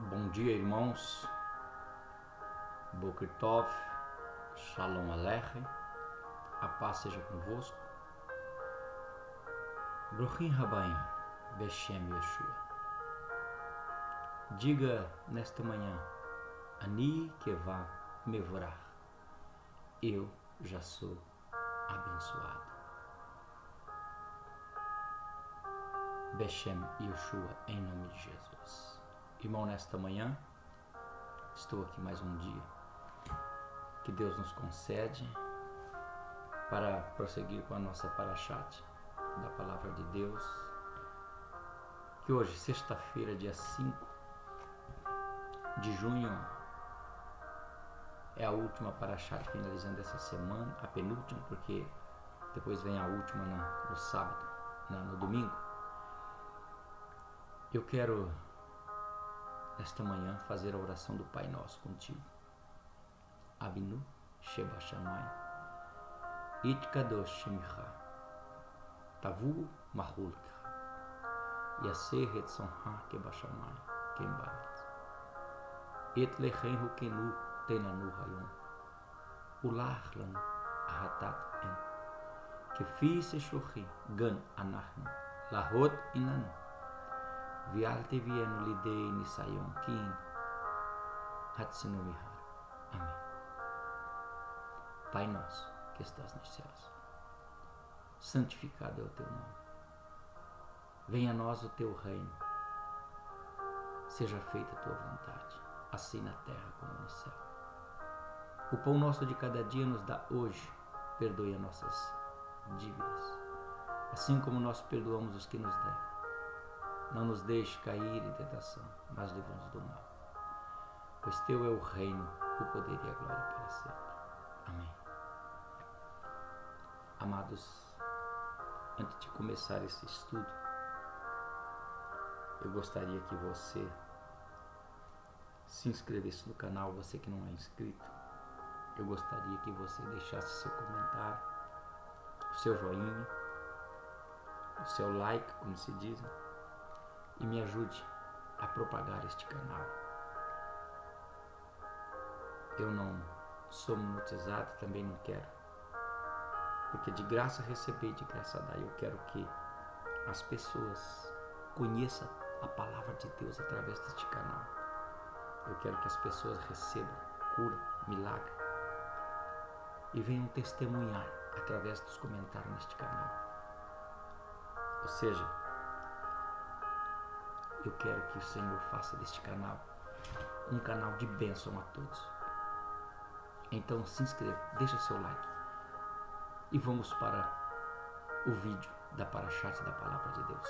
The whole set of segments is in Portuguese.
Bom dia, irmãos. Boker Tov, Shalom Aleichem, a paz seja convosco. Bruchim Rabaim, Beshem Yeshua. Diga nesta manhã, Ani Kevá Mevorach, eu já sou abençoado. Beshem Yeshua, em nome de Jesus. Irmão, nesta manhã, estou aqui mais um dia que Deus nos concede para prosseguir com a nossa parashat da Palavra de Deus, que hoje, sexta-feira, dia 5 de junho, é a última parashat finalizando essa semana, a penúltima, porque depois vem a última no sábado, no domingo. Eu quero, nesta manhã, fazer a oração do Pai Nosso contigo. Abinu Sheba Shammai Itkadosh Shemicha Tavu Mahulka Yaseh Retzonha Keba Shammai Kem Baaretz Et Lechenhu Kenu Tenanu Hayom Ulach Lanu Ahatat En Kefi Seshochi Gan Anachnu Lahot Inanu Vial Tevienu Lidei Nisayon Kin Hatsinu Mihar. Amém. Pai nosso que estás nos céus, santificado é o teu nome. Venha a nós o teu reino. Seja feita a tua vontade, assim na terra como no céu. O pão nosso de cada dia nos dá hoje. Perdoe as nossas dívidas, assim como nós perdoamos os que nos devem. Não nos deixe cair em tentação, mas livra-nos do mal. Pois teu é o reino, o poder e a glória para sempre. Amém. Amados, antes de começar esse estudo, eu gostaria que você se inscrevesse no canal, você que não é inscrito. Eu gostaria que você deixasse seu comentário, o seu joinha, o seu like, como se diz, e me ajude a propagar este canal. Eu não sou monetizado, também não quero, porque de graça receber, de graça dar. Eu quero que as pessoas conheçam a palavra de Deus através deste canal. Eu quero que as pessoas recebam cura, milagre e venham testemunhar através dos comentários neste canal. Ou seja, eu quero que o Senhor faça deste canal um canal de bênção a todos. Então se inscreva, deixa seu like e vamos para o vídeo da parashat da Palavra de Deus.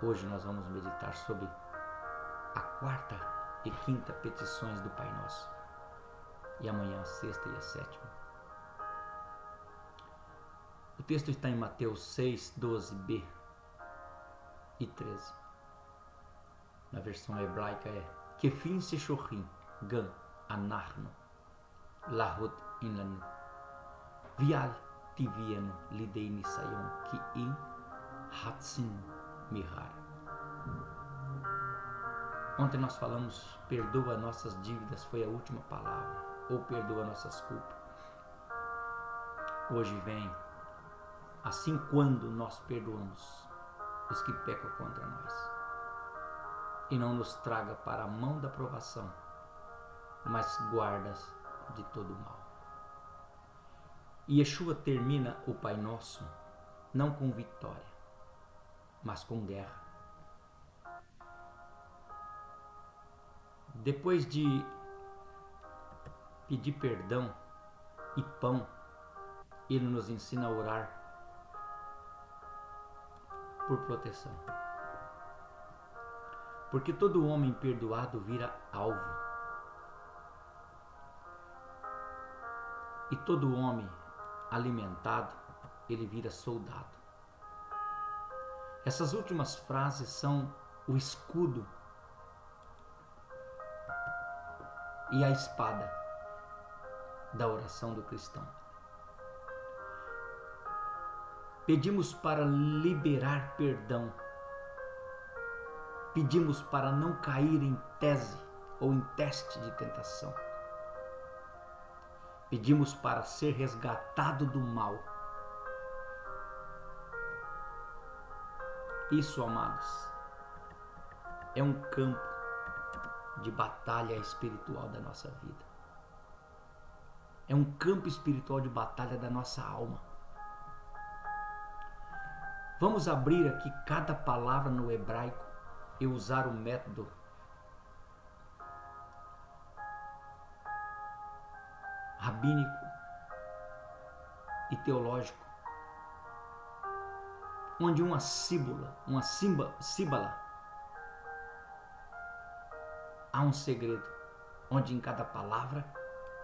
Hoje nós vamos meditar sobre a quarta e quinta petições do Pai Nosso e amanhã a sexta e a sétima. O texto está em Mateus 6, 12b e 13. Na versão hebraica é Kefim Seshochim Gan Anachnu Lahot Inlanu Vial Tivienu Lidei Nisayon Ki In Hatsin Mihar. Ontem nós falamos perdoa nossas dívidas, foi a última palavra, ou perdoa nossas culpas. Hoje vem assim quando nós perdoamos os que pecam contra nós, e não nos traga para a mão da provação, mas guardas de todo mal. E Yeshua termina o Pai Nosso não com vitória, mas com guerra. Depois de pedir perdão e pão, ele nos ensina a orar por proteção. Porque todo homem perdoado vira alvo, e todo homem alimentado, ele vira soldado. Essas últimas frases são o escudo e a espada da oração do cristão. Pedimos para liberar perdão Pedimos para não cair em tese ou em teste de tentação. Pedimos para ser resgatado do mal. Isso, amados, é um campo de batalha espiritual da nossa vida. É um campo espiritual de batalha da nossa alma. Vamos abrir aqui cada palavra no hebraico e usar o método rabínico e teológico, onde uma símbala, há um segredo, onde em cada palavra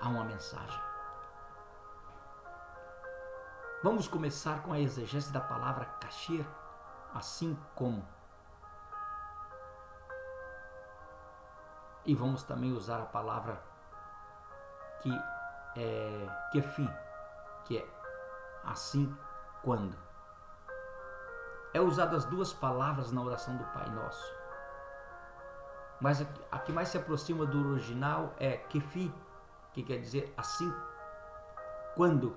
há uma mensagem. Vamos começar com a exegese da palavra kasher, assim como. E vamos também usar a palavra que é kefim, que é assim quando. É usado as duas palavras na oração do Pai Nosso. Mas a que mais se aproxima do original é kefi, que quer dizer assim quando.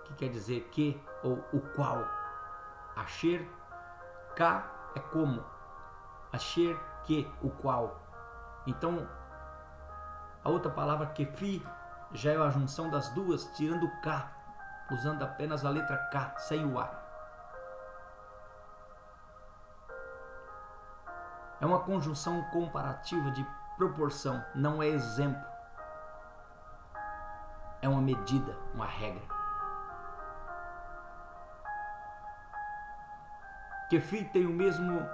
Que quer dizer que ou o qual. Asher, ka é como. Asher, que, o qual. Então, a outra palavra kefi já é a junção das duas, tirando o ka, usando apenas a letra K, sem o A. É uma conjunção comparativa de proporção, não é exemplo. É uma medida, uma regra. Kefi tem o mesmo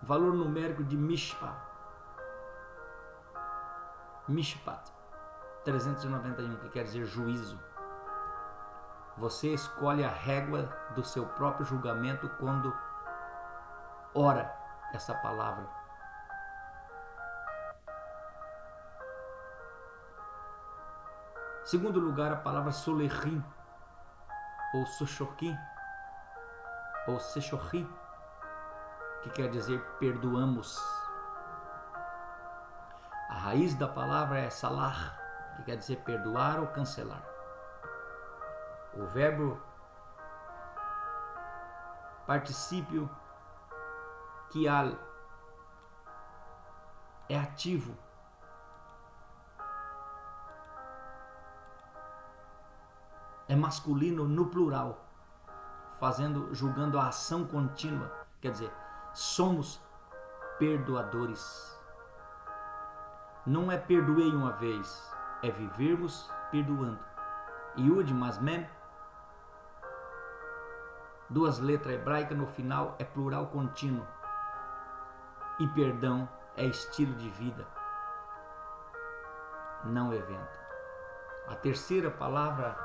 valor numérico de mishpat, 391, que quer dizer juízo. Você escolhe a régua do seu próprio julgamento quando ora essa palavra. Segundo lugar, a palavra solechim, ou sochoquim, ou sechochim, que quer dizer perdoamos. A raiz da palavra é salah, que quer dizer perdoar ou cancelar. O verbo particípio kial é ativo. É masculino no plural, julgando a ação contínua. Quer dizer, somos perdoadores. Não é perdoei uma vez, é vivermos perdoando. Yud mais mem, duas letras hebraicas no final, é plural contínuo. E perdão é estilo de vida, não evento. A terceira palavra,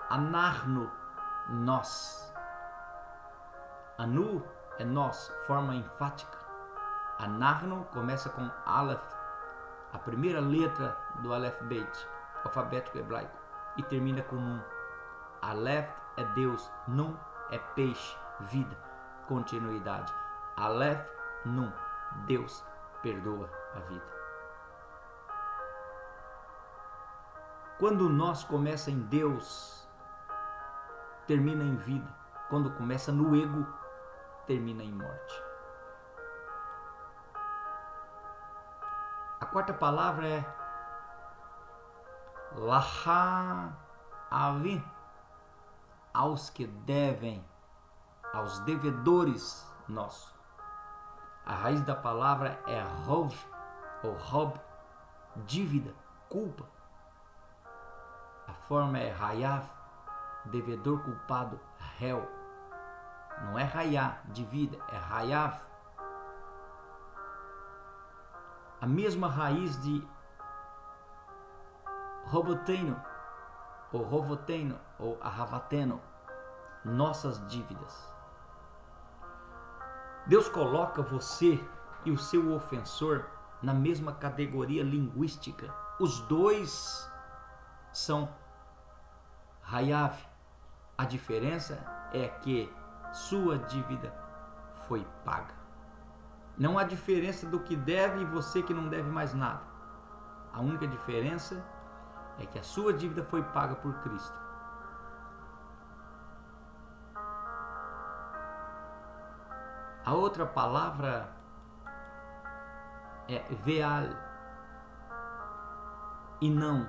anarno, nós. Anu é nós, forma enfática. Anarno começa com Aleph, a primeira letra do Aleph Beit, alfabético hebraico, e termina com Nun. Aleph é Deus, Nun é peixe, vida, continuidade. Aleph, Nun, Deus perdoa a vida. Quando nós começa em Deus, termina em vida. Quando começa no ego, termina em morte. A quarta palavra é Laha-Avim, aos que devem, aos devedores nossos. A raiz da palavra é Rov, ou Rob, dívida, culpa. A forma é Hayav, devedor culpado, réu. Não é Hayá, dívida, é Hayav. A mesma raiz de Roboteino, ou Ahavateno, nossas dívidas. Deus coloca você e o seu ofensor na mesma categoria linguística. Os dois são Hayav, A diferença é que sua dívida foi paga. Não há diferença do que deve e você que não deve mais nada. A única diferença é que a sua dívida foi paga por Cristo. A outra palavra é veal e não.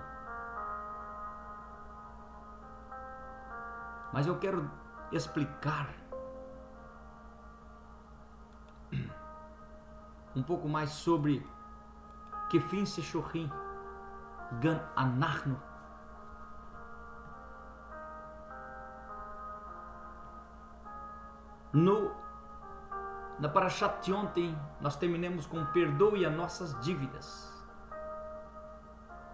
Mas eu quero explicar um pouco mais sobre כפי ששוכחים גם אנחנו. Na Parashat de ontem, nós terminamos com perdoe as nossas dívidas.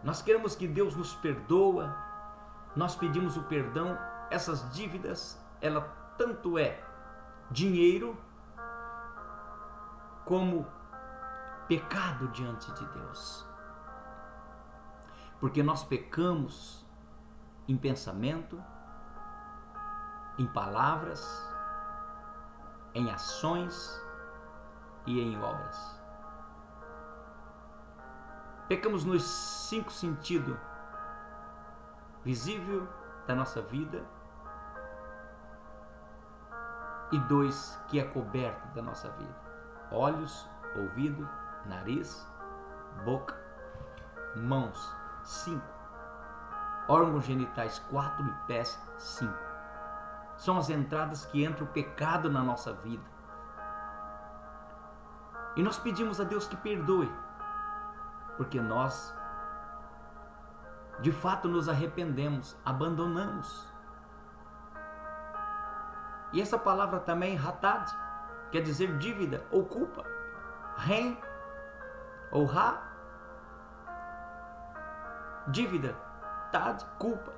Nós queremos que Deus nos perdoa, nós pedimos o perdão. Essas dívidas, ela tanto é dinheiro como pecado diante de Deus. Porque nós pecamos em pensamento, em palavras, em ações e em obras. Pecamos nos 5 sentidos: visível da nossa vida e 2 que é coberto da nossa vida: olhos, ouvido, nariz, boca, mãos 5, órgãos genitais 4 e pés 5. São as entradas que entra o pecado na nossa vida. E nós pedimos a Deus que perdoe, porque nós de fato nos arrependemos, abandonamos. E essa palavra também, hatad, quer dizer dívida ou culpa. Ren ou ra, dívida, tad, culpa.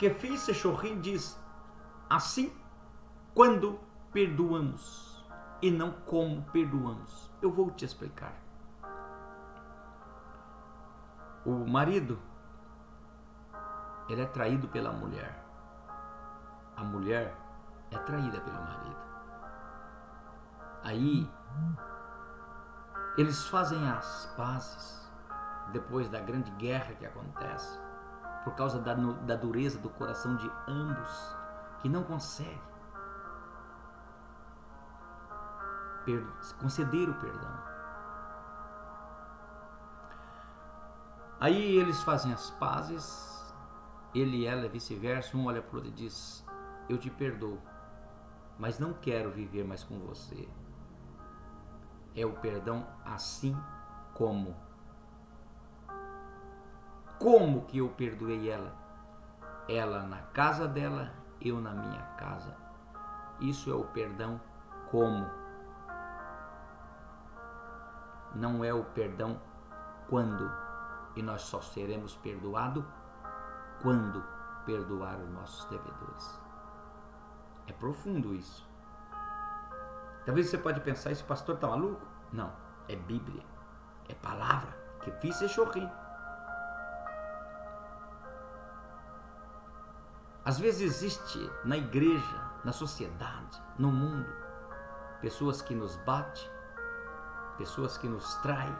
כפי ששוכחים diz assim quando perdoamos e não como perdoamos. Eu vou te explicar. O marido, ele é traído pela mulher. A mulher é traída pelo marido. Aí eles fazem as pazes depois da grande guerra que acontece, por causa da dureza do coração de ambos, que não conseguem conceder o perdão. Aí eles fazem as pazes, ele e ela, vice-versa, um olha para o outro e diz: eu te perdoo, mas não quero viver mais com você. É o perdão assim como. Como que eu perdoei ela? Ela na casa dela, eu na minha casa. Isso é o perdão como. Não é o perdão quando. E nós só seremos perdoados quando perdoar os nossos devedores. É profundo isso. Talvez você pode pensar, esse pastor está maluco? Não, é Bíblia, é palavra, que fiz sorrir. Às vezes existe na igreja, na sociedade, no mundo, pessoas que nos batem, pessoas que nos traem,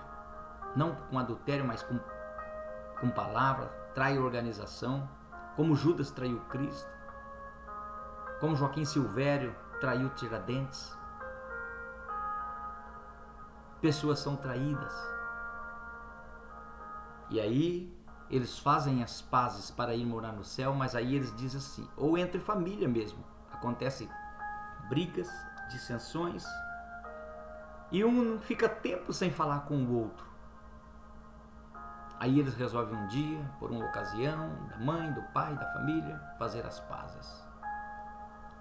não com adultério, mas com palavra, trai a organização, como Judas traiu Cristo, como Joaquim Silvério traiu Tiradentes. Pessoas são traídas. E aí eles fazem as pazes para ir morar no céu, mas aí eles dizem assim, ou entre família mesmo, acontecem brigas, dissensões, e um não fica tempo sem falar com o outro. Aí eles resolvem um dia, por uma ocasião, da mãe, do pai, da família, fazer as pazes.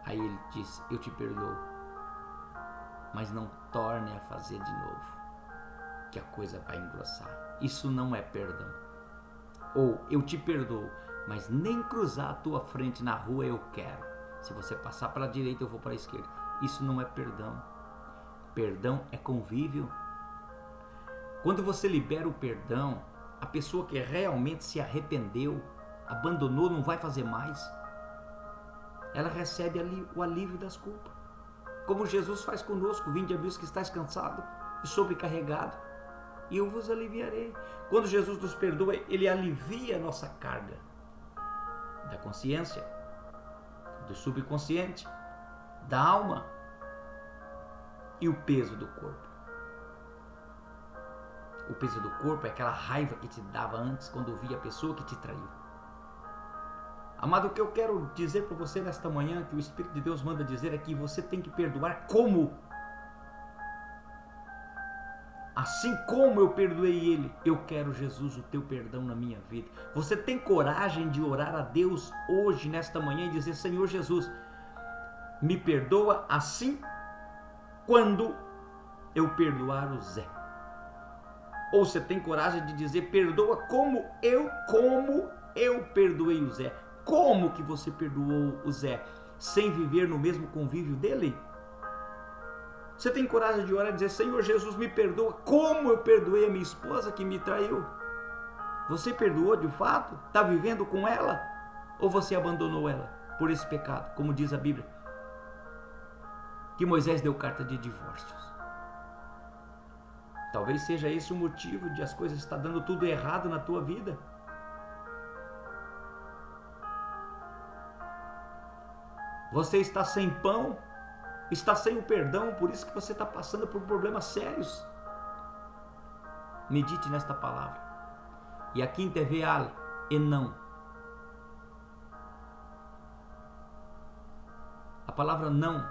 Aí ele diz, eu te perdoo, mas não torne a fazer de novo, que a coisa vai engrossar. Isso não é perdão. Ou eu te perdoo, mas nem cruzar a tua frente na rua eu quero. Se você passar para a direita, eu vou para a esquerda. Isso não é perdão. Perdão é convívio. Quando você libera o perdão, a pessoa que realmente se arrependeu, abandonou, não vai fazer mais, ela recebe ali o alívio das culpas. Como Jesus faz conosco: vinde a mim os que estáis cansados e sobrecarregados, e eu vos aliviarei. Quando Jesus nos perdoa, Ele alivia a nossa carga da consciência, do subconsciente, da alma e o peso do corpo. O peso do corpo é aquela raiva que te dava antes quando via a pessoa que te traiu. Amado, o que eu quero dizer para você nesta manhã, que o Espírito de Deus manda dizer, é que você tem que perdoar como? Assim como eu perdoei ele, eu quero, Jesus, o teu perdão na minha vida. Você tem coragem de orar a Deus hoje, nesta manhã, e dizer: Senhor Jesus, me perdoa assim quando eu perdoar o Zé? Ou você tem coragem de dizer: perdoa como eu perdoei o Zé? Como que você perdoou o Zé? Sem viver no mesmo convívio dele? Você tem coragem de orar e dizer: Senhor Jesus, me perdoa como eu perdoei a minha esposa que me traiu? Você perdoou de fato? Está vivendo com ela? Ou você abandonou ela por esse pecado? Como diz a Bíblia, que Moisés deu carta de divórcios. Talvez seja esse o motivo de as coisas estar dando tudo errado na tua vida. Você está sem pão, está sem o perdão, por isso que você está passando por problemas sérios. Medite nesta palavra. E a quinta é veal e não. A palavra não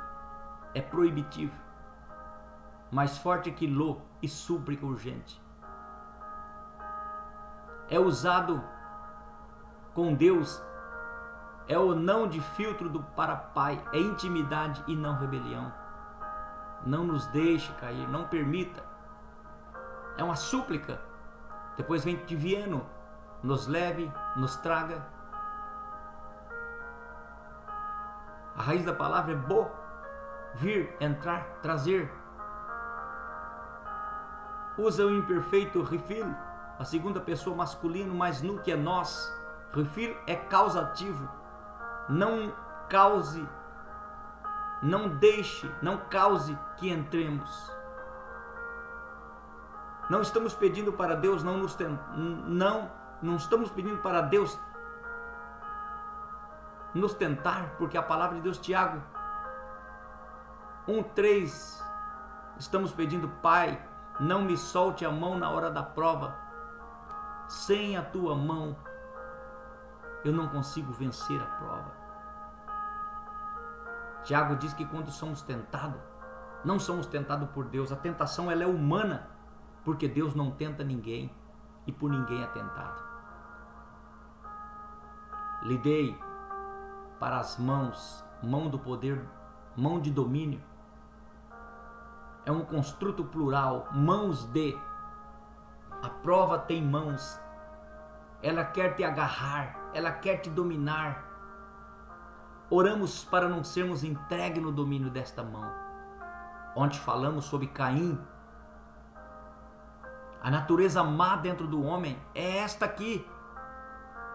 é proibitivo, mais forte que lo e súplica urgente. É usado com Deus. É o não de filtro do para pai, é intimidade e não rebelião. Não nos deixe cair, não permita. É uma súplica. Depois vem tivieno, nos leve, nos traga. A raiz da palavra é bo, vir, entrar, trazer. Usa o imperfeito refil, a segunda pessoa masculino, mas nu, que é nós. Refil é causativo. Não cause, não deixe, não cause que entremos. Não estamos pedindo para Deus não estamos pedindo para Deus nos tentar, porque a palavra de Deus, Tiago 1:3, estamos pedindo: Pai, não me solte a mão na hora da prova. Sem a tua mão eu não consigo vencer a prova. Tiago diz que quando somos tentados, não somos tentados por Deus. A tentação, ela é humana, porque Deus não tenta ninguém e por ninguém é tentado. Lhe dei para as mãos, mão do poder, mão de domínio. É um construto plural, mãos de. A prova tem mãos. Ela quer te agarrar, ela quer te dominar. Oramos para não sermos entregues no domínio desta mão. Ontem falamos sobre Caim. A natureza má dentro do homem é esta aqui.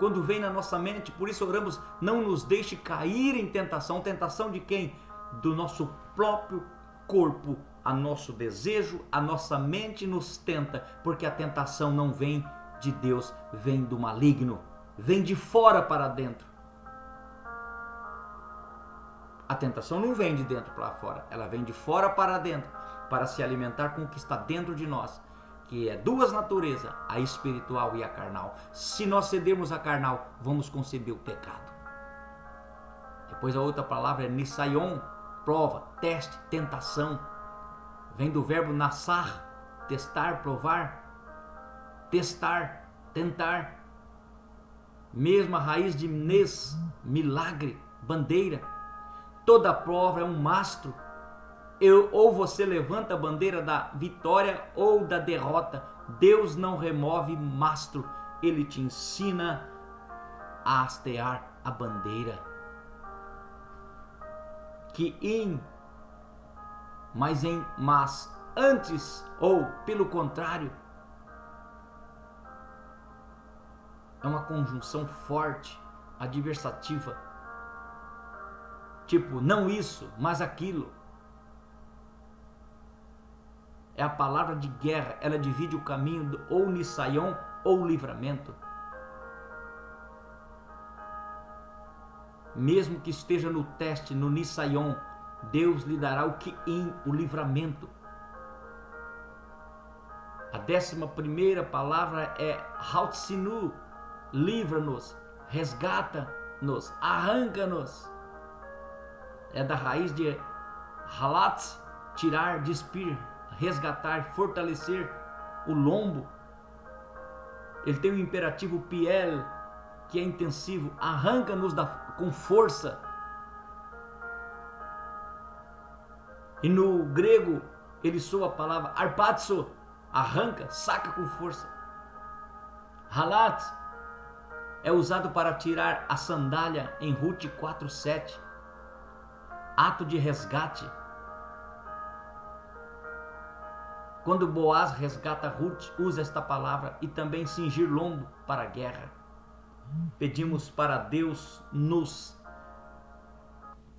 Quando vem na nossa mente, por isso oramos: não nos deixe cair em tentação. Tentação de quem? Do nosso próprio corpo. A nosso desejo, a nossa mente nos tenta, porque a tentação não vem de Deus, vem do maligno, vem de fora para dentro. A tentação não vem de dentro para fora, ela vem de fora para dentro, para se alimentar com o que está dentro de nós, que é duas naturezas, a espiritual e a carnal. Se nós cedermos a carnal, vamos conceber o pecado. Depois a outra palavra é nisaion, prova, teste, tentação. Vem do verbo nassar, testar, provar, testar, tentar. Mesma raiz de nes, milagre, bandeira. Toda prova é um mastro. Ou você levanta a bandeira da vitória ou da derrota. Deus não remove mastro. Ele te ensina a hastear a bandeira. Mas antes, ou pelo contrário, É uma conjunção forte, adversativa. Tipo, não isso, mas aquilo. É a palavra de guerra, ela divide o caminho ou Nisaion ou livramento. Mesmo que esteja no teste, no Nisaion, Deus lhe dará o Ki'im, o livramento. A 11ª palavra é Hautsinu, livra-nos, resgata-nos, arranca-nos. É da raiz de Halatz, tirar, despir, resgatar, fortalecer o lombo. Ele tem o imperativo Piel, que é intensivo, arranca-nos com força. E no grego ele soa a palavra arpatso, arranca, saca com força. Halat é usado para tirar a sandália em Rute 4:7, ato de resgate. Quando Boaz resgata Rute, usa esta palavra, e também cingir lombo para a guerra. Pedimos para Deus nos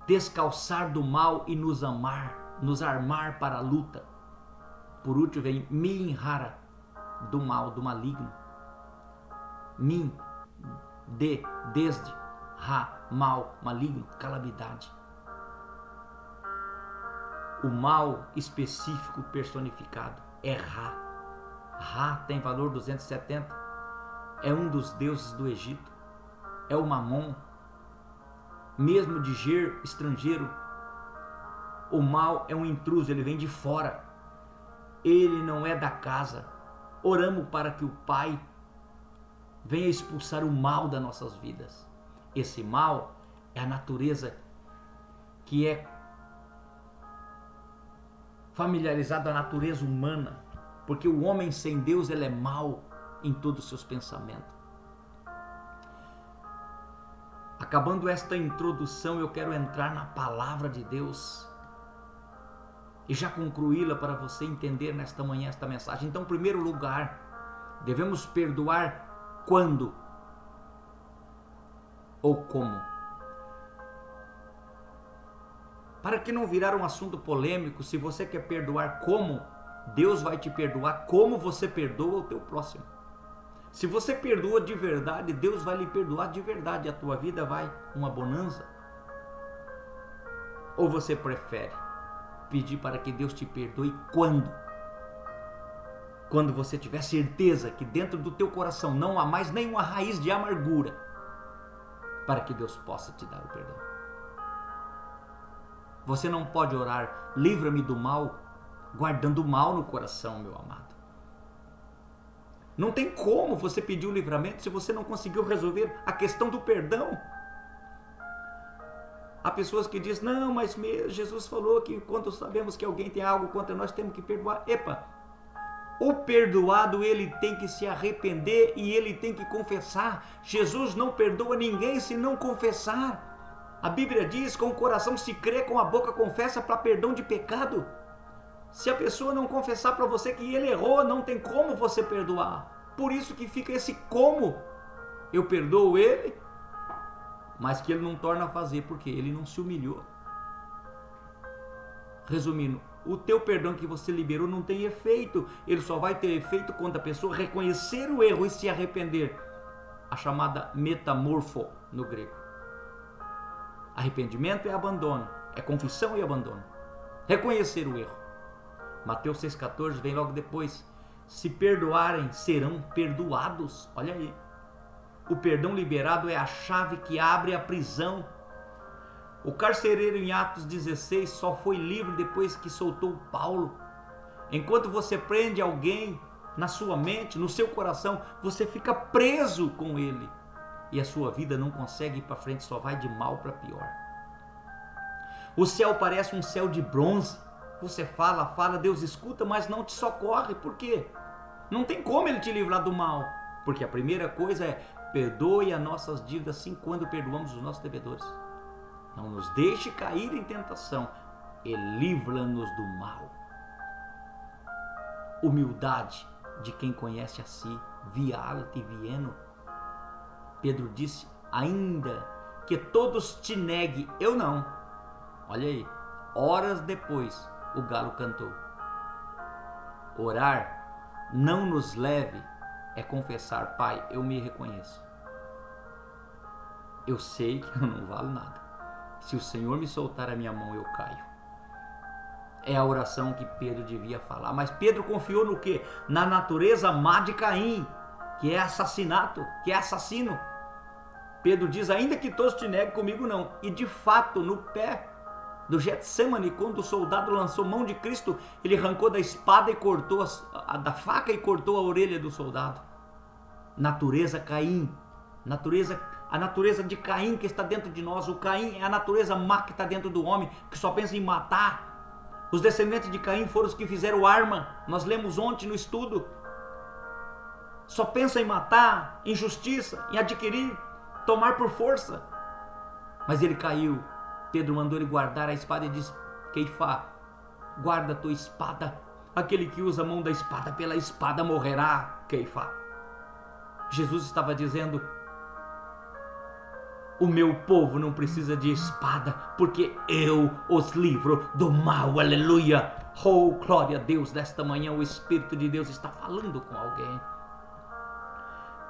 descalçar do mal e nos armar para a luta. Por último vem Minhara, do mal, do maligno. Min, desde, Ra, mal, maligno, calamidade. O mal específico personificado é Ra. Ra tem valor 270. É um dos deuses do Egito. É o Mamon. Mesmo de Ger, estrangeiro. O mal é um intruso, ele vem de fora. Ele não é da casa. Oramos para que o Pai venha expulsar o mal das nossas vidas. Esse mal é a natureza que é familiarizada à natureza humana, porque o homem sem Deus ele é mau em todos os seus pensamentos. Acabando esta introdução, eu quero entrar na palavra de Deus e já concluí-la para você entender nesta manhã esta mensagem. Então, em primeiro lugar, devemos perdoar quando ou como. Para que não virar um assunto polêmico, se você quer perdoar como, Deus vai te perdoar como você perdoa o teu próximo. Se você perdoa de verdade, Deus vai lhe perdoar de verdade. A tua vida vai uma bonança. Ou você prefere pedir para que Deus te perdoe quando? Quando você tiver certeza que dentro do teu coração não há mais nenhuma raiz de amargura, para que Deus possa te dar o perdão. Você não pode orar, livra-me do mal, guardando o mal no coração, meu amado. Não tem como você pedir o livramento se você não conseguiu resolver a questão do perdão. Há pessoas que dizem, não, mas Jesus falou que quando sabemos que alguém tem algo contra nós, temos que perdoar. Epa, o perdoado ele tem que se arrepender e ele tem que confessar. Jesus não perdoa ninguém se não confessar. A Bíblia diz, com o coração se crê, com a boca confessa para perdão de pecado. Se a pessoa não confessar para você que ele errou, não tem como você perdoar. Por isso que fica esse como. Eu perdoo ele, mas que ele não torna a fazer, porque ele não se humilhou. Resumindo, o teu perdão que você liberou não tem efeito. Ele só vai ter efeito quando a pessoa reconhecer o erro e se arrepender. A chamada metamorfo no grego. Arrependimento é abandono, é confissão e abandono. Reconhecer o erro. Mateus 6,14 vem logo depois. Se perdoarem, serão perdoados. Olha aí. O perdão liberado é a chave que abre a prisão. O carcereiro em Atos 16 só foi livre depois que soltou Paulo. Enquanto você prende alguém na sua mente, no seu coração, você fica preso com ele. E a sua vida não consegue ir para frente, só vai de mal para pior. O céu parece um céu de bronze. Você fala, Deus escuta, mas não te socorre. Por quê? Não tem como ele te livrar do mal. Porque a primeira coisa é, perdoe as nossas dívidas assim quando perdoamos os nossos devedores. Não nos deixe cair em tentação e livra-nos do mal. Humildade de quem conhece a si, viality vieno. Pedro disse: ainda que todos te neguem, eu não. Olha aí, horas depois o galo cantou. Orar não nos leve é confessar: Pai, eu me reconheço. Eu sei que eu não valo nada. Se o Senhor me soltar a minha mão, eu caio. É a oração que Pedro devia falar. Mas Pedro confiou no quê? Na natureza má de Caim, que é assassinato, que é assassino. Pedro diz: ainda que todos te neguem, comigo não. E de fato, no pé do Getsemane, quando o soldado lançou mão de Cristo, ele arrancou da espada e cortou da faca e cortou a orelha do soldado. Natureza Caim, a natureza de Caim que está dentro de nós. O Caim é a natureza má que está dentro do homem, que só pensa em matar. Os descendentes de Caim foram os que fizeram arma. Nós lemos ontem no estudo. Só pensa em matar, em justiça, em adquirir, tomar por força. Mas ele caiu. Pedro mandou ele guardar a espada e disse: Queifá, guarda a tua espada. Aquele que usa a mão da espada, pela espada morrerá. Queifá. Jesus estava dizendo: o meu povo não precisa de espada, porque eu os livro do mal. Aleluia. Oh, glória a Deus. Nesta manhã o Espírito de Deus está falando com alguém.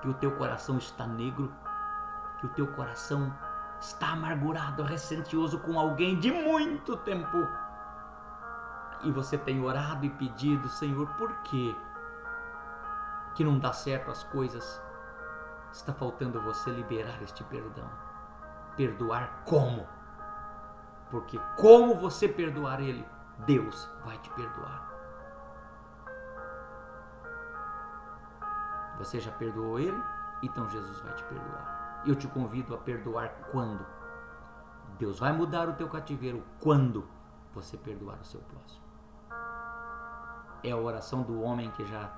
Que o teu coração está negro, que o teu coração está amargurado, ressentioso com alguém de muito tempo. E você tem orado e pedido: Senhor, por quê que não dá certo as coisas? Está faltando você liberar este perdão. Perdoar como? Porque como você perdoar ele, Deus vai te perdoar. Você já perdoou ele? Então Jesus vai te perdoar. Eu te convido a perdoar quando? Deus vai mudar o teu cativeiro quando você perdoar o seu próximo. É a oração do homem que já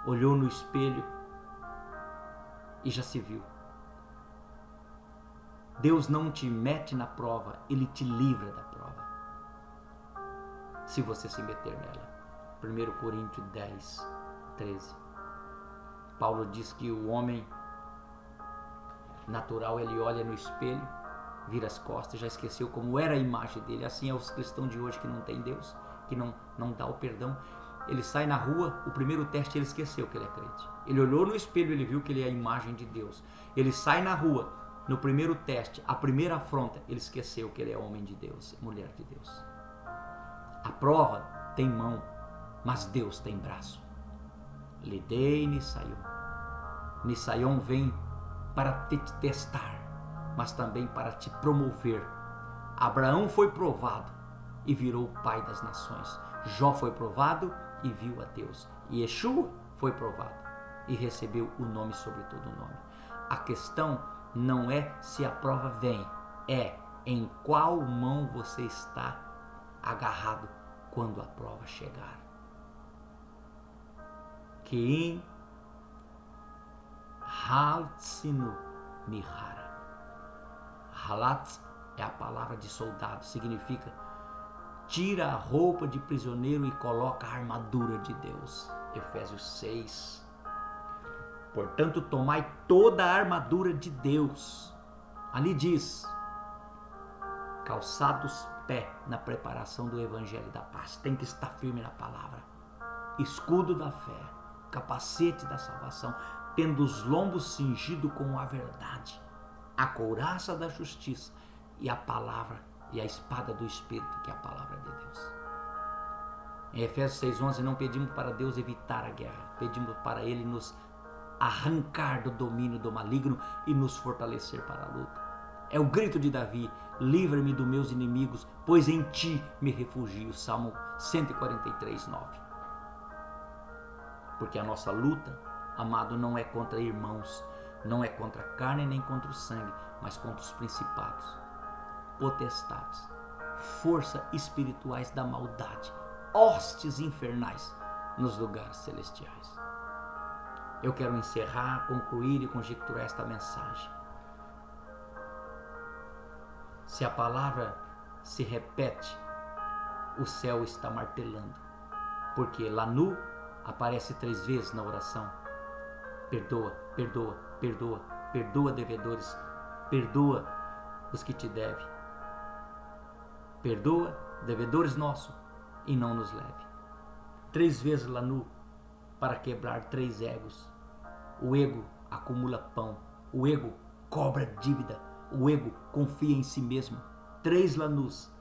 olhou no espelho e já se viu. Deus não te mete na prova, Ele te livra da prova. Se você se meter nela. 1 Coríntios 10, 13. Paulo diz que o homem natural, ele olha no espelho, vira as costas, já esqueceu como era a imagem dele. Assim é os cristãos de hoje que não tem Deus, que não dá o perdão. Ele sai na rua, o primeiro teste ele esqueceu que ele é crente. Ele olhou no espelho, ele viu que ele é a imagem de Deus. Ele sai na rua, no primeiro teste, a primeira afronta, ele esqueceu que ele é homem de Deus, mulher de Deus. A prova tem mão, mas Deus tem braço. Lidei Nisaion. Nisaion vem para te testar, mas também para te promover. Abraão foi provado e virou o pai das nações. Jó foi provado e viu a Deus. E Yeshua foi provado e recebeu o nome sobre todo o nome. A questão não é se a prova vem, é em qual mão você está agarrado quando a prova chegar. Quem Haltsinu Mihara. Halatz é a palavra de soldado, significa tira a roupa de prisioneiro e coloca a armadura de Deus. Efésios 6. Portanto, tomai toda a armadura de Deus. Ali diz: calçados pé na preparação do evangelho da paz. Tem que estar firme na palavra. Escudo da fé, capacete da salvação, tendo os lombos cingidos com a verdade, a couraça da justiça e a palavra e a espada do Espírito, que é a palavra de Deus. Em Efésios 6,11, não pedimos para Deus evitar a guerra, pedimos para Ele nos arrancar do domínio do maligno e nos fortalecer para a luta. É o grito de Davi: livra-me dos meus inimigos, pois em Ti me refugio. Salmo 143, 9. Porque a nossa luta, amado, não é contra irmãos, não é contra a carne nem contra o sangue, mas contra os principados, potestades, forças espirituais da maldade, hostes infernais nos lugares celestiais. Eu quero encerrar, concluir e conjecturar esta mensagem. Se a palavra se repete, o céu está martelando, porque Lanu aparece 3 vezes na oração. Perdoa, perdoa, perdoa. perdoa devedores, perdoa os que te devem. Perdoa devedores nossos e não nos leve. 3 vezes Lanu para quebrar 3 egos. O ego acumula pão, o ego cobra dívida, o ego confia em si mesmo. 3 Lanus,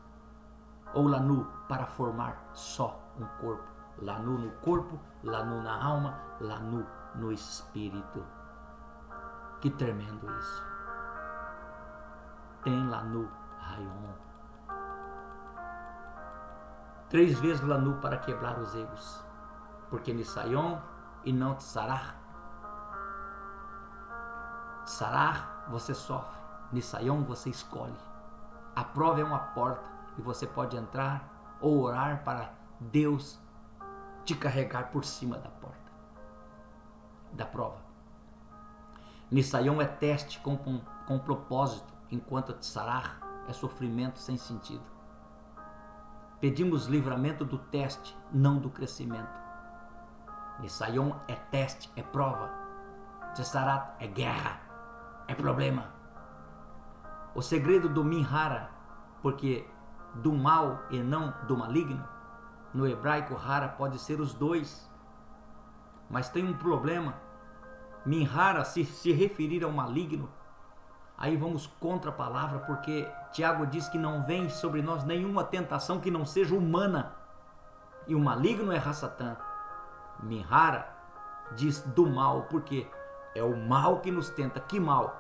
ou Lanu para formar só um corpo. Lanu no corpo, Lanu na alma, Lanu no espírito. Que tremendo isso. Tem Lanu Rayon. 3 vezes Lanu para quebrar os egos. Porque Nisayon e não Tsarah. Tsarah você sofre, Nisayon você escolhe. A prova é uma porta e você pode entrar ou orar para Deus te carregar por cima da porta, da prova. Nisayon é teste com propósito, enquanto Tsarah é sofrimento sem sentido. Pedimos livramento do teste, não do crescimento. Nisayon é teste, é prova. Tsarah é guerra, é problema. O segredo do Minhara, porque do mal e não do maligno, no hebraico Hara pode ser os dois, mas tem um problema. Minhara, se referir ao maligno, aí vamos contra a palavra, porque Tiago diz que não vem sobre nós nenhuma tentação que não seja humana, e o maligno é Hassatã. Minhara diz do mal, porque é o mal que nos tenta. Que mal?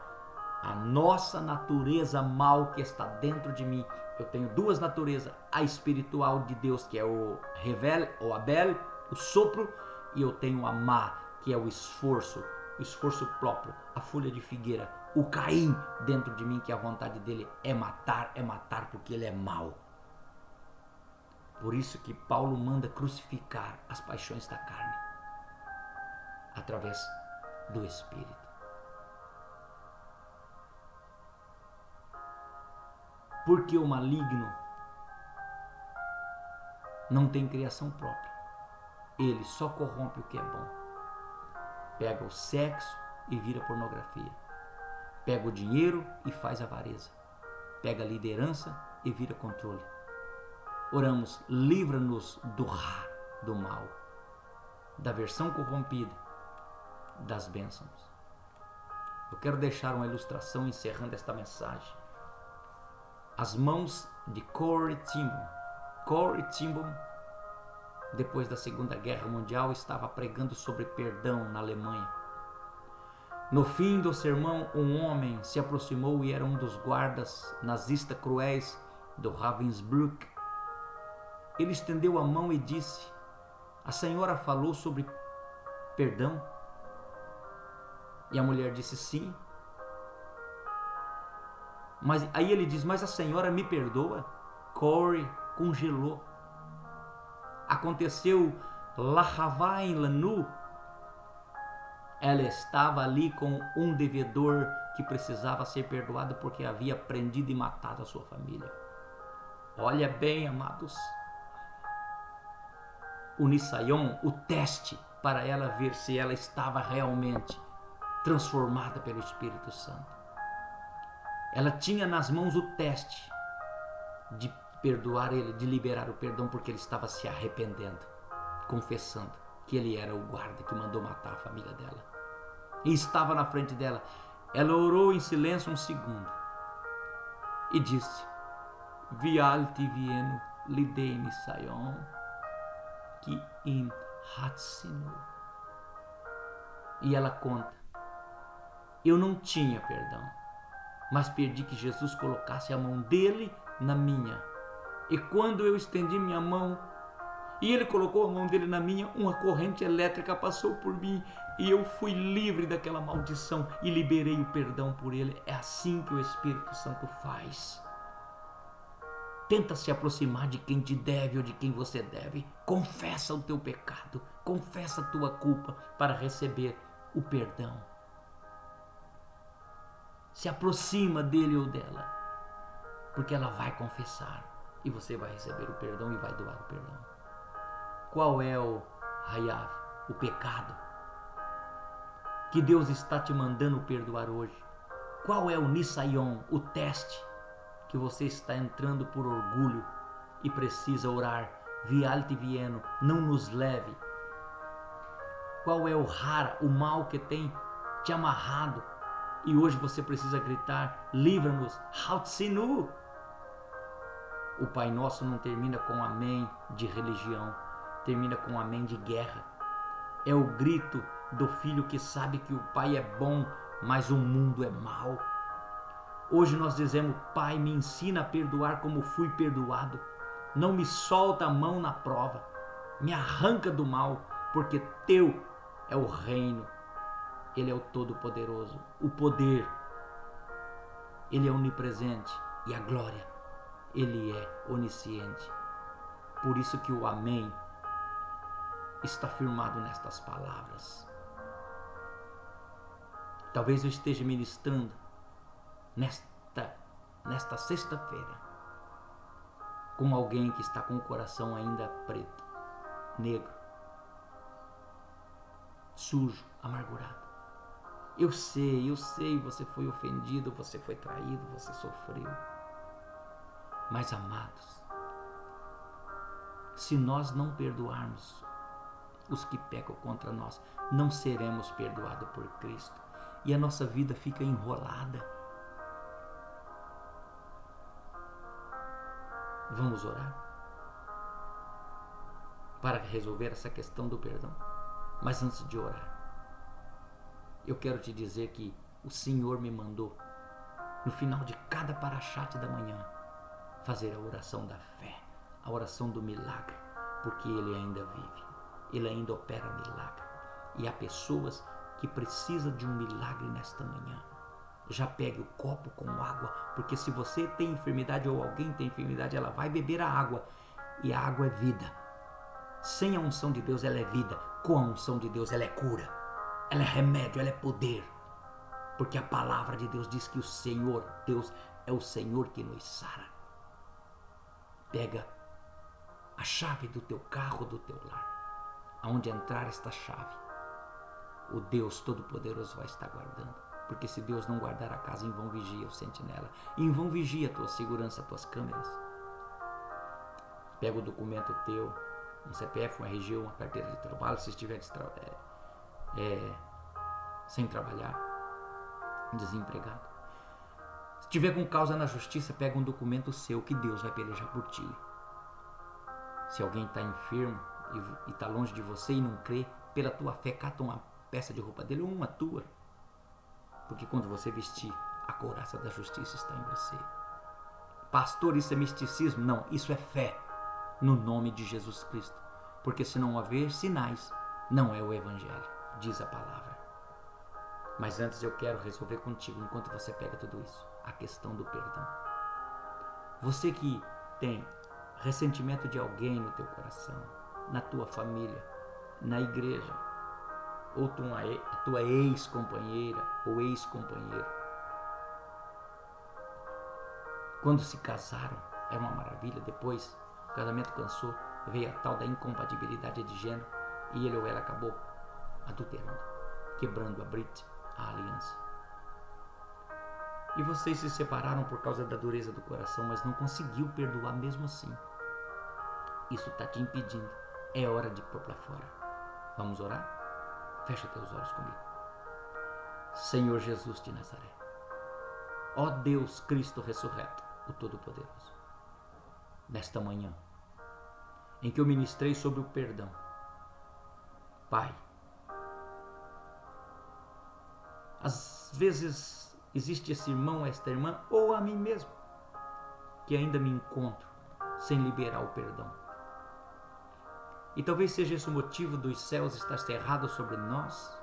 A nossa natureza mal que está dentro de mim. Eu tenho 2 naturezas, a espiritual de Deus, que é o Revel, o Abel, o sopro, e eu tenho a má, que é o esforço próprio, a folha de figueira, o Caim dentro de mim, que a vontade dele é matar porque ele é mau. Por isso que Paulo manda crucificar as paixões da carne através do Espírito. Porque o maligno não tem criação própria. Ele só corrompe o que é bom. Pega o sexo e vira pornografia. Pega o dinheiro e faz avareza. Pega a liderança e vira controle. Oramos, livra-nos do mal, da versão corrompida das bênçãos. Eu quero deixar uma ilustração encerrando esta mensagem. As mãos de Corrie ten Boom. Corrie ten Boom, depois da Segunda Guerra Mundial, estava pregando sobre perdão na Alemanha. No fim do sermão, um homem se aproximou e era um dos guardas nazistas cruéis do Ravensbrück. Ele estendeu a mão e disse: "A senhora falou sobre perdão?" E a mulher disse: "Sim." Mas aí ele diz: "Mas a senhora me perdoa?" Corrie congelou. Aconteceu Lahava em Lanu. Ela estava ali com um devedor que precisava ser perdoado porque havia prendido e matado a sua família. Olha bem, amados. O Nisayon, o teste para ela ver se ela estava realmente transformada pelo Espírito Santo. Ela tinha nas mãos o teste de perdoar ele, de liberar o perdão, porque ele estava se arrependendo, confessando que ele era o guarda que mandou matar a família dela. E estava na frente dela. Ela orou em silêncio um segundo e disse: "Vialti vieno lidei Nisayon que in hatsinu." E ela conta: "Eu não tinha perdão, mas pedi que Jesus colocasse a mão dele na minha. E quando eu estendi minha mão e ele colocou a mão dele na minha, uma corrente elétrica passou por mim e eu fui livre daquela maldição e liberei o perdão por ele." É assim que o Espírito Santo faz. Tenta se aproximar de quem te deve ou de quem você deve. Confessa o teu pecado, confessa a tua culpa para receber o perdão. Se aproxima dele ou dela, porque ela vai confessar e você vai receber o perdão e vai doar o perdão. Qual é o Hayav, o pecado que Deus está te mandando perdoar hoje? Qual é o Nisayon, o teste que você está entrando por orgulho e precisa orar? Vialte vieno, não nos leve. Qual é o Hara, o mal que tem te amarrado e hoje você precisa gritar: livra-nos, Hautsinu. O Pai Nosso não termina com amém de religião, termina com amém de guerra. É o grito do filho que sabe que o Pai é bom, mas o mundo é mau. Hoje nós dizemos: Pai, me ensina a perdoar como fui perdoado. Não me solta a mão na prova. Me arranca do mal, porque teu é o reino. Ele é o Todo-Poderoso. O poder, Ele é onipresente. E a glória, Ele é onisciente. Por isso que o amém está firmado nestas palavras. Talvez eu esteja ministrando nesta sexta-feira com alguém que está com o coração ainda preto, negro, sujo, amargurado. Eu sei, você foi ofendido, você foi traído, você sofreu. Mas, amados, se nós não perdoarmos os que pecam contra nós, não seremos perdoados por Cristo. E a nossa vida fica enrolada. Vamos orar para resolver essa questão do perdão. Mas antes de orar, eu quero te dizer que o Senhor me mandou, no final de cada parashat da manhã, fazer a oração da fé, a oração do milagre, porque Ele ainda vive, Ele ainda opera milagre. E há pessoas que precisam de um milagre nesta manhã. Já pegue o copo com água, porque se você tem enfermidade ou alguém tem enfermidade, ela vai beber a água, e a água é vida. Sem a unção de Deus ela é vida, com a unção de Deus ela é cura, ela é remédio, ela é poder, porque a palavra de Deus diz que o Senhor, Deus é o Senhor que nos sara. Pega a chave do teu carro, do teu lar, aonde entrar esta chave, o Deus Todo-Poderoso vai estar guardando. Porque se Deus não guardar a casa, em vão vigia o sentinela. Em vão vigia a tua segurança, as tuas câmeras. Pega o documento teu, um CPF, um RG, uma carteira de trabalho, se estiver sem trabalhar, desempregado. Se tiver com causa na justiça, pega um documento seu que Deus vai pelejar por ti. Se alguém está enfermo e está longe de você e não crê, pela tua fé, cata uma peça de roupa dele ou uma tua. Porque quando você vestir, a couraça da justiça está em você. Pastor, isso é misticismo? Não, isso é fé no nome de Jesus Cristo. Porque se não haver sinais, não é o Evangelho, diz a palavra. Mas antes eu quero resolver contigo, enquanto você pega tudo isso, a questão do perdão. Você que tem ressentimento de alguém no teu coração, na tua família, na igreja, ou a tua ex-companheira ou ex-companheiro. Quando se casaram, era uma maravilha. Depois, o casamento cansou, veio a tal da incompatibilidade de gênero e ele ou ela acabou adulterando, quebrando a aliança. E vocês se separaram por causa da dureza do coração, mas não conseguiu perdoar mesmo assim. Isso está te impedindo. É hora de pôr para fora. Vamos orar? Fecha teus olhos comigo. Senhor Jesus de Nazaré, ó Deus Cristo ressurreto, o Todo-Poderoso, nesta manhã em que eu ministrei sobre o perdão, Pai, às vezes existe esse irmão, esta irmã, ou a mim mesmo, que ainda me encontro sem liberar o perdão. E talvez seja esse o motivo dos céus estar cerrados sobre nós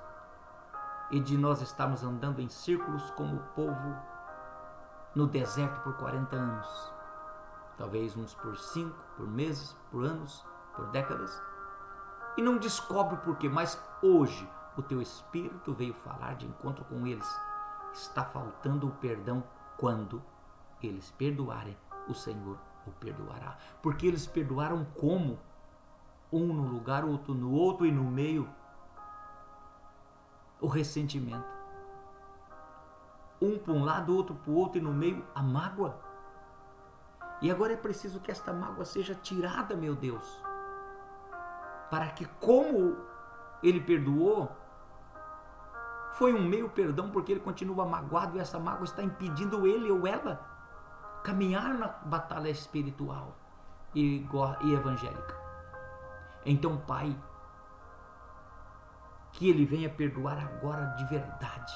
e de nós estarmos andando em círculos como o povo no deserto por 40 anos. Talvez uns por 5, por meses, por anos, por décadas. E não descobre o porquê, mas hoje o teu Espírito veio falar de encontro com eles. Está faltando o perdão. Quando eles perdoarem, o Senhor o perdoará. Porque eles perdoaram como? Um no lugar, outro no outro e no meio o ressentimento. um para um lado, outro para o outro, e no meio a mágoa. E agora é preciso que esta mágoa seja tirada, meu Deus, para que, como ele perdoou, foi um meio perdão, porque ele continua magoado e essa mágoa está impedindo ele ou ela caminhar na batalha espiritual e evangélica. Então, Pai, que ele venha perdoar agora de verdade,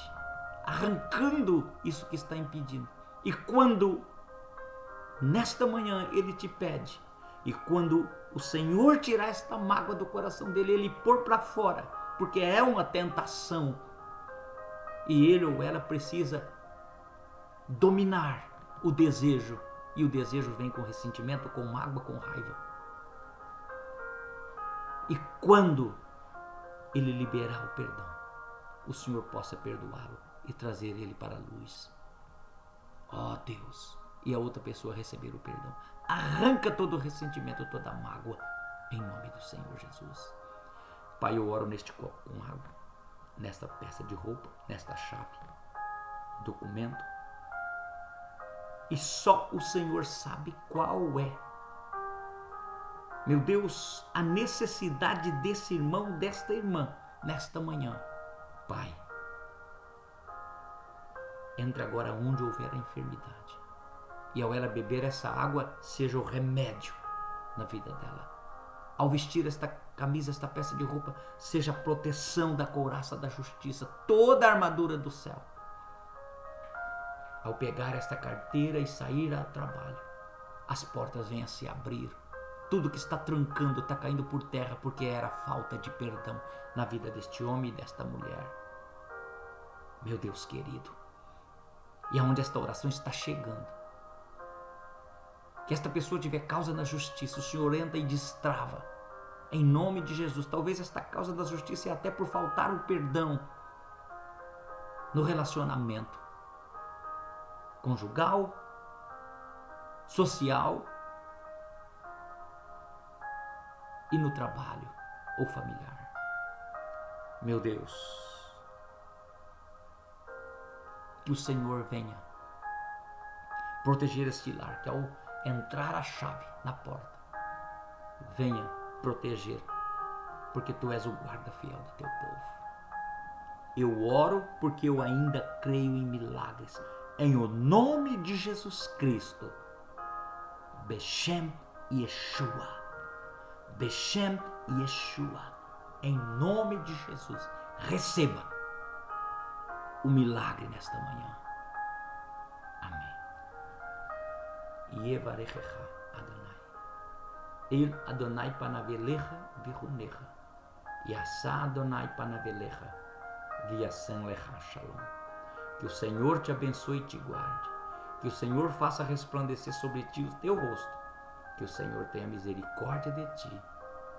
arrancando isso que está impedindo. E quando nesta manhã ele te pede, e quando o Senhor tirar esta mágoa do coração dele, ele pôr para fora, porque é uma tentação, e ele ou ela precisa dominar o desejo, e o desejo vem com ressentimento, com mágoa, com raiva. E quando ele liberar o perdão, o Senhor possa perdoá-lo e trazer ele para a luz. Ó Deus, e a outra pessoa receber o perdão. Arranca todo o ressentimento, toda a mágoa, em nome do Senhor Jesus. Pai, eu oro neste copo com água, nesta peça de roupa, nesta chave, documento, e só o Senhor sabe qual é, meu Deus, a necessidade desse irmão, desta irmã, nesta manhã. Pai, entra agora onde houver a enfermidade, e ao ela beber essa água, seja o remédio na vida dela. Ao vestir esta camisa, esta peça de roupa, seja a proteção da couraça da justiça, toda a armadura do céu. Ao pegar esta carteira e sair ao trabalho, as portas venham a se abrir. Tudo que está trancando está caindo por terra, porque era falta de perdão na vida deste homem e desta mulher. Meu Deus querido, e aonde esta oração está chegando, que esta pessoa tiver causa na justiça, o Senhor entra e destrava, em nome de Jesus. Talvez esta causa da justiça é até por faltar o perdão no relacionamento conjugal, social e no trabalho ou familiar. Meu Deus, que o Senhor venha proteger este lar, que ao entrar a chave na porta, venha proteger, porque Tu és o guarda fiel do Teu povo. Eu oro porque eu ainda creio em milagres, em o nome de Jesus Cristo. Beshem Yeshua, Beshem Yeshua, em nome de Jesus, receba o milagre nesta manhã. Amém. Yevarechecha Adonai, El Adonai panavelecha virunecha, Yassa Adonai panavelecha, Viasan lecha shalom. Que o Senhor te abençoe e te guarde, que o Senhor faça resplandecer sobre ti o teu rosto, que o Senhor tenha misericórdia de ti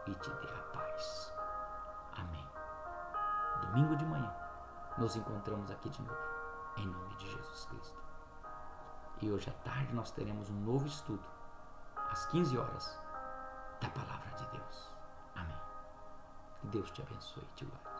e te dê a paz. Amém. Domingo de manhã nos encontramos aqui de novo, em nome de Jesus Cristo. E hoje à tarde nós teremos um novo estudo, às 15 horas, da Palavra de Deus. Amém. Que Deus te abençoe e te guarde.